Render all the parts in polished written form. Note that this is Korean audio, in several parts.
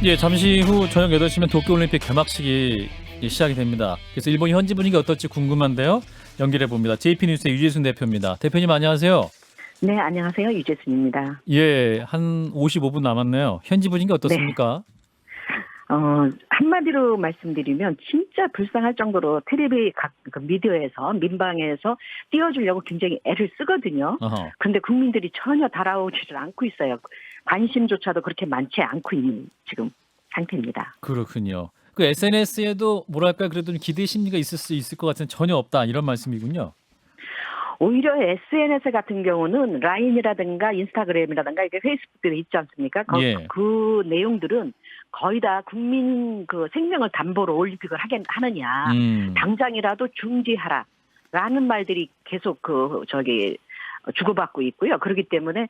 예, 잠시 후 저녁 8시면 도쿄올림픽 개막식이 시작이 됩니다. 그래서 일본 현지 분위기 어떨지 궁금한데요. 연결해 봅니다. JP뉴스의 유재순 대표입니다. 대표님 안녕하세요. 네, 안녕하세요. 유재순입니다. 예, 한 55분 남았네요. 현지 분위기 네. 어떻습니까? 한마디로 말씀드리면 진짜 불쌍할 정도로 텔레비 각 미디어에서 민방에서 띄워주려고 굉장히 애를 쓰거든요. 어허. 그런데 국민들이 전혀 달아오지를 않고 있어요. 관심조차도 그렇게 많지 않고 있는 지금 상태입니다. 그렇군요. 그 SNS에도 뭐랄까 그래도 좀 기대 심리가 있을 수 있을 것 같은 전혀 없다 이런 말씀이군요. 오히려 SNS 같은 경우는 라인이라든가 인스타그램이라든가 이게 페이스북들이 있지 않습니까? 예. 그 내용들은 거의 다 국민 그 생명을 담보로 올림픽을 하느냐, 당장이라도 중지하라라는 말들이 계속 주고받고 있고요. 그렇기 때문에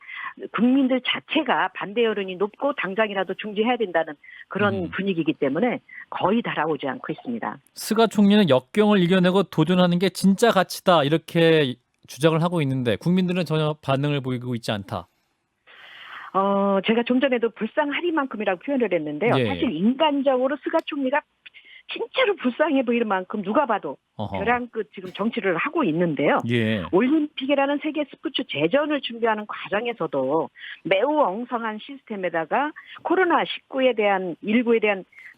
국민들 자체가 반대 여론이 높고 당장이라도 중지해야 된다는 그런 분위기이기 때문에 거의 달아오지 않고 있습니다. 스가 총리는 역경을 이겨내고 도전하는 게 진짜 가치다 이렇게 주장을 하고 있는데 국민들은 전혀 반응을 보이고 있지 않다. 제가 좀 전에도 불쌍하리만큼이라고 표현을 했는데요. 예. 사실 인간적으로 스가 총리가 진짜로 불쌍해 보이는 만큼 누가 봐도 어허. 벼랑 끝 지금 정치를 하고 있는데요. 예. 올림픽이라는 세계 스포츠 재전을 준비하는 과정에서도 매우 엉성한 시스템에다가 코로나19에 대한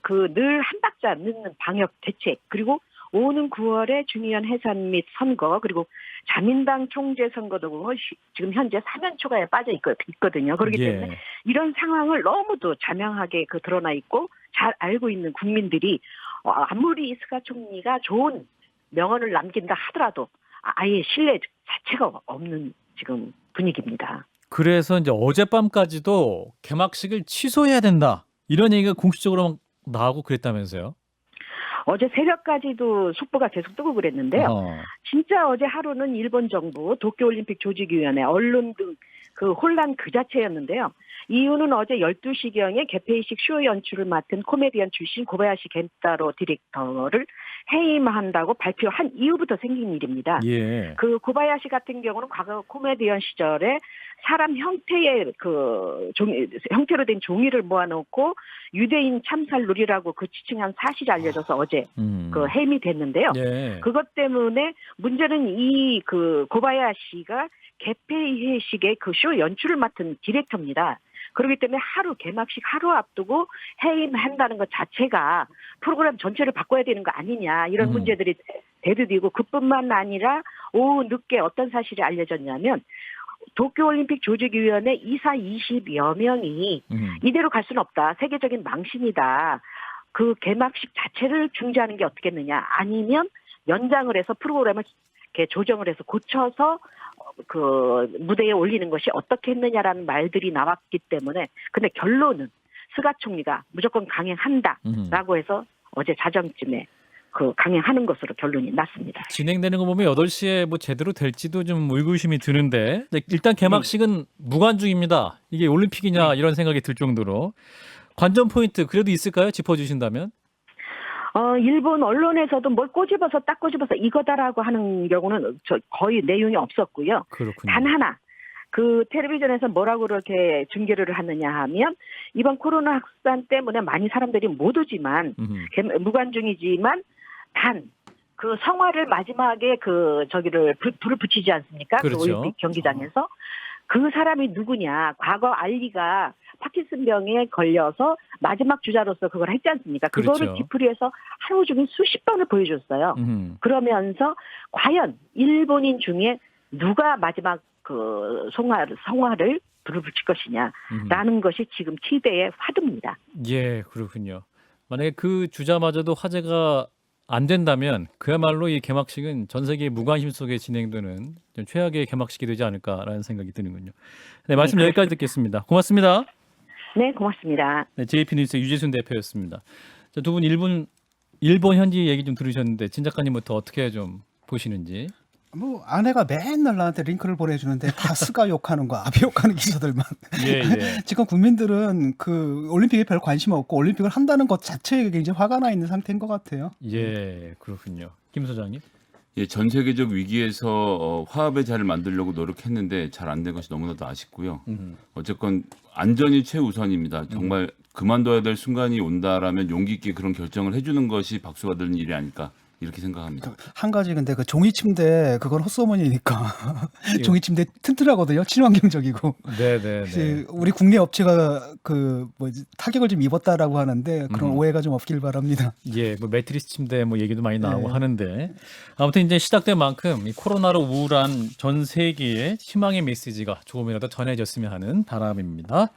그 늘 한 박자 늦는 방역 대책 그리고 오는 9월에 중의원 해산 및 선거 그리고 자민당 총재 선거도 지금 현재 사면 초과에 빠져 있거든요. 그렇기 때문에 이런 상황을 너무도 자명하게 드러나 있고 잘 알고 있는 국민들이 아무리 스가 총리가 좋은 명언을 남긴다 하더라도 아예 신뢰 자체가 없는 지금 분위기입니다. 그래서 이제 어젯밤까지도 개막식을 취소해야 된다 이런 얘기가 공식적으로 막 나오고 그랬다면서요? 어제 새벽까지도 속보가 계속 뜨고 그랬는데요. 진짜 어제 하루는 일본 정부, 도쿄올림픽 조직위원회, 언론 등 그 혼란 그 자체였는데요. 이유는 어제 12시경에 개폐식 쇼 연출을 맡은 코미디언 출신 고바야시 겐타로 디렉터를 해임한다고 발표한 이후부터 생긴 일입니다. 예. 그 고바야시 같은 경우는 과거 코미디언 시절에 사람 형태의 형태로 된 종이를 모아놓고 유대인 참살룰이라고 지칭한 사실이 알려져서 어제 해임이 됐는데요. 예. 그것 때문에 문제는 이 고바야시가 개폐식의 쇼 연출을 맡은 디렉터입니다. 그렇기 때문에 개막식 하루 앞두고 해임한다는 것 자체가 프로그램 전체를 바꿔야 되는 거 아니냐 이런 문제들이 대두되고 그뿐만 아니라 오후 늦게 어떤 사실이 알려졌냐면 도쿄올림픽 조직위원회 이사 20여 명이 이대로 갈 수는 없다. 세계적인 망신이다. 그 개막식 자체를 중지하는 게 어떻겠느냐. 아니면 연장을 해서 프로그램을 이렇게 조정을 해서 고쳐서 무대에 올리는 것이 어떻겠느냐라는 말들이 나왔기 때문에 근데 결론은 스가 총리가 무조건 강행한다라고 해서 어제 자정쯤에 강행하는 것으로 결론이 났습니다. 진행되는 거 보면 8시에 뭐 제대로 될지도 좀 의구심이 드는데 일단 개막식은 무관중입니다. 이게 올림픽이냐 이런 생각이 들 정도로 관전 포인트 그래도 있을까요? 짚어주신다면? 일본 언론에서도 뭘 딱 꼬집어서 이거다라고 하는 경우는 거의 내용이 없었고요. 그렇군요. 단 하나. 텔레비전에서 뭐라고 그렇게 중계를 하느냐 하면 이번 코로나 확산 때문에 많이 사람들이 못 오지만 무관중이지만 단 성화를 마지막에 불을 붙이지 않습니까? 그렇죠. 올림픽 경기장에서 그 사람이 누구냐? 과거 알리가 파킨슨병에 걸려서 마지막 주자로서 그걸 했지 않습니까? 그거를 그렇죠. 뒤풀이해서 하루 종일 수십 번을 보여줬어요. 그러면서 과연 일본인 중에 누가 마지막 성화를 불을 붙일 것이냐라는 것이 지금 시대의 화두입니다. 예, 그렇군요. 만약에 그 주자마저도 화제가 안 된다면 그야말로 이 개막식은 전 세계 무관심 속에 진행되는 좀 최악의 개막식이 되지 않을까라는 생각이 드는군요. 네, 말씀 여기까지 듣겠습니다. 고맙습니다. 네, 고맙습니다. 네, JP뉴스 유재순 대표였습니다. 두 분 일본 현지 얘기 좀 들으셨는데 진 작가님부터 어떻게 좀 보시는지. 뭐 아내가 맨날 나한테 링크를 보내주는데 다 스가 욕하는 거, 아베 욕하는 기사들만. 예. 지금 국민들은 올림픽에 별 관심 없고 올림픽을 한다는 것 자체에 굉장히 화가 나 있는 상태인 것 같아요. 예, 그렇군요. 김 소장님. 예, 전 세계적 위기에서 화합의 자리를 만들려고 노력했는데 잘 안 된 것이 너무나도 아쉽고요. 어쨌건 안전이 최우선입니다. 정말 그만둬야 될 순간이 온다라면 용기 있게 그런 결정을 해주는 것이 박수 받는 일이 아닐까 이렇게 생각합니다. 한 가지 근데 그 종이 침대 그건 헛소문이니까 예. 종이 침대 튼튼하거든요. 친환경적이고. 네네네. 혹시 우리 국내 업체가 그 뭐지 타격을 좀 입었다라고 하는데 그런 오해가 좀 없길 바랍니다. 예, 뭐 매트리스 침대 뭐 얘기도 많이 나오고 네. 하는데 아무튼 이제 시작된 만큼 이 코로나로 우울한 전 세계에 희망의 메시지가 조금이라도 전해졌으면 하는 바람입니다.